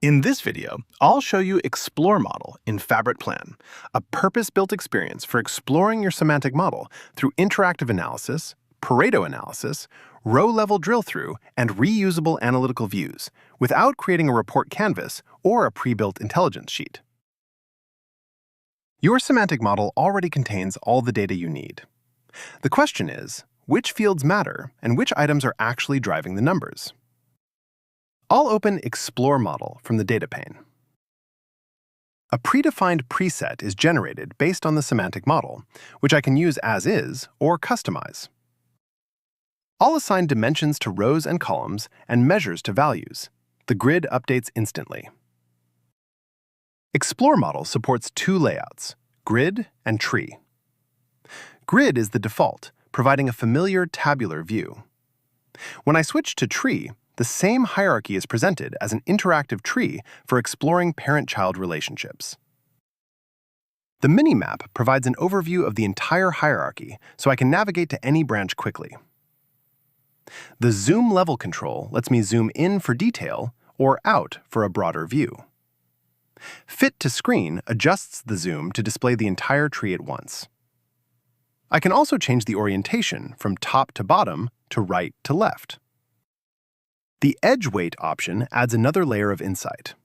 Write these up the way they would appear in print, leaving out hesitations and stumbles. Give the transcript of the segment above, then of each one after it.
In this video, I'll show you Explore Model in Fabric Plan, a purpose-built experience for exploring your semantic model through interactive analysis, Pareto analysis, row-level drill-through, and reusable analytical views, without creating a report canvas or a pre-built intelligence sheet. Your semantic model already contains all the data you need. The question is, which fields matter and which items are actually driving the numbers? I'll open Explore Model from the data pane. A predefined preset is generated based on the semantic model, which I can use as is or customize. I'll assign dimensions to rows and columns and measures to values. The grid updates instantly. Explore Model supports two layouts, grid and tree. Grid is the default, providing a familiar tabular view. When I switch to tree, the same hierarchy is presented as an interactive tree for exploring parent-child relationships. The mini-map provides an overview of the entire hierarchy so I can navigate to any branch quickly. The zoom level control lets me zoom in for detail or out for a broader view. Fit to screen adjusts the zoom to display the entire tree at once. I can also change the orientation from top to bottom to right to left. The edge weight option adds another layer of insight.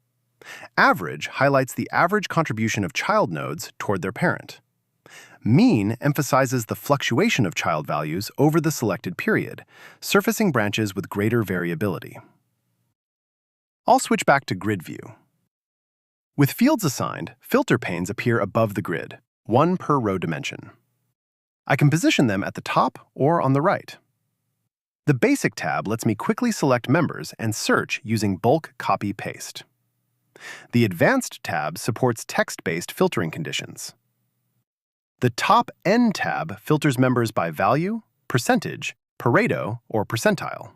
Average highlights the average contribution of child nodes toward their parent. Mean emphasizes the fluctuation of child values over the selected period, surfacing branches with greater variability. I'll switch back to grid view. With fields assigned, filter panes appear above the grid, one per row dimension. I can position them at the top or on the right. The Basic tab lets me quickly select members and search using bulk copy-paste. The Advanced tab supports text-based filtering conditions. The Top N tab filters members by value, percentage, Pareto, or percentile.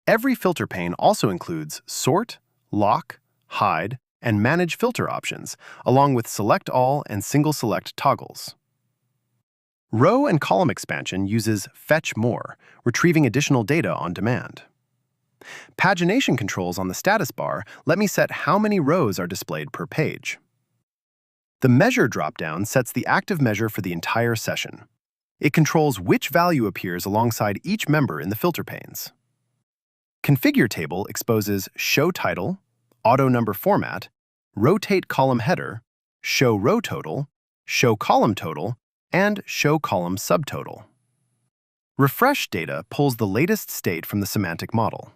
Every filter pane also includes sort, lock, hide, and manage filter options, along with select all and single select toggles. Row and column expansion uses Fetch More, retrieving additional data on demand. Pagination controls on the status bar let me set how many rows are displayed per page. The Measure dropdown sets the active measure for the entire session. It controls which value appears alongside each member in the filter panes. Configure Table exposes Show Title, Auto Number Format, Rotate Column Header, Show Row Total, Show Column Total, and Show Column Subtotal. Refresh Data pulls the latest state from the semantic model.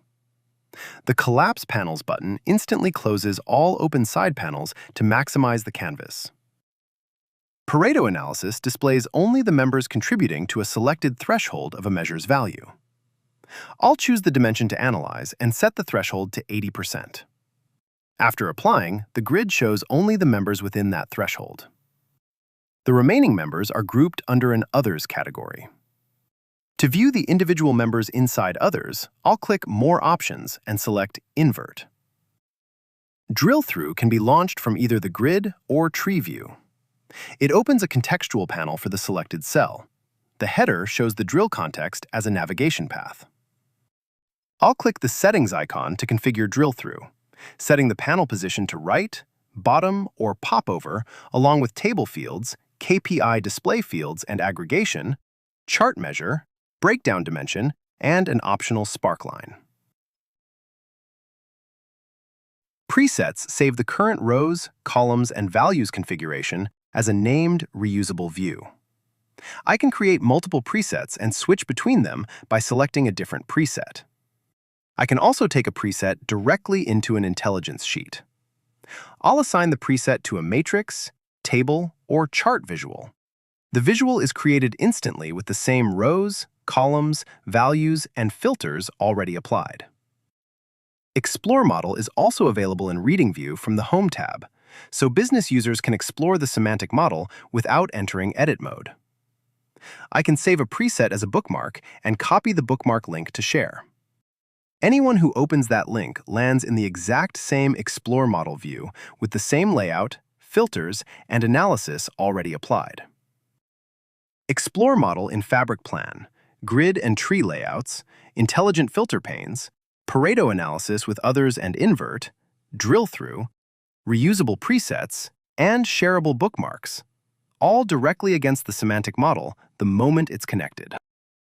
The Collapse Panels button instantly closes all open side panels to maximize the canvas. Pareto analysis displays only the members contributing to a selected threshold of a measure's value. I'll choose the dimension to analyze and set the threshold to 80%. After applying, the grid shows only the members within that threshold. The remaining members are grouped under an Others category. To view the individual members inside Others, I'll click More Options and select Invert. Drill-through can be launched from either the grid or tree view. It opens a contextual panel for the selected cell. The header shows the drill context as a navigation path. I'll click the Settings icon to configure drill-through, setting the panel position to right, bottom, or popover, along with table fields, KPI display fields and aggregation, chart measure, breakdown dimension, and an optional sparkline. Presets save the current rows, columns, and values configuration as a named reusable view. I can create multiple presets and switch between them by selecting a different preset. I can also take a preset directly into an intelligence sheet. I'll assign the preset to a matrix, table, or chart visual. The visual is created instantly with the same rows, columns, values, and filters already applied. Explore Model is also available in Reading View from the Home tab, so business users can explore the semantic model without entering edit mode. I can save a preset as a bookmark and copy the bookmark link to share. Anyone who opens that link lands in the exact same Explore Model view with the same layout, filters, and analysis already applied. Explore Model in Fabric Plan, grid and tree layouts, intelligent filter panes, Pareto analysis with Others and Invert, drill-through, reusable presets, and shareable bookmarks, all directly against the semantic model the moment it's connected.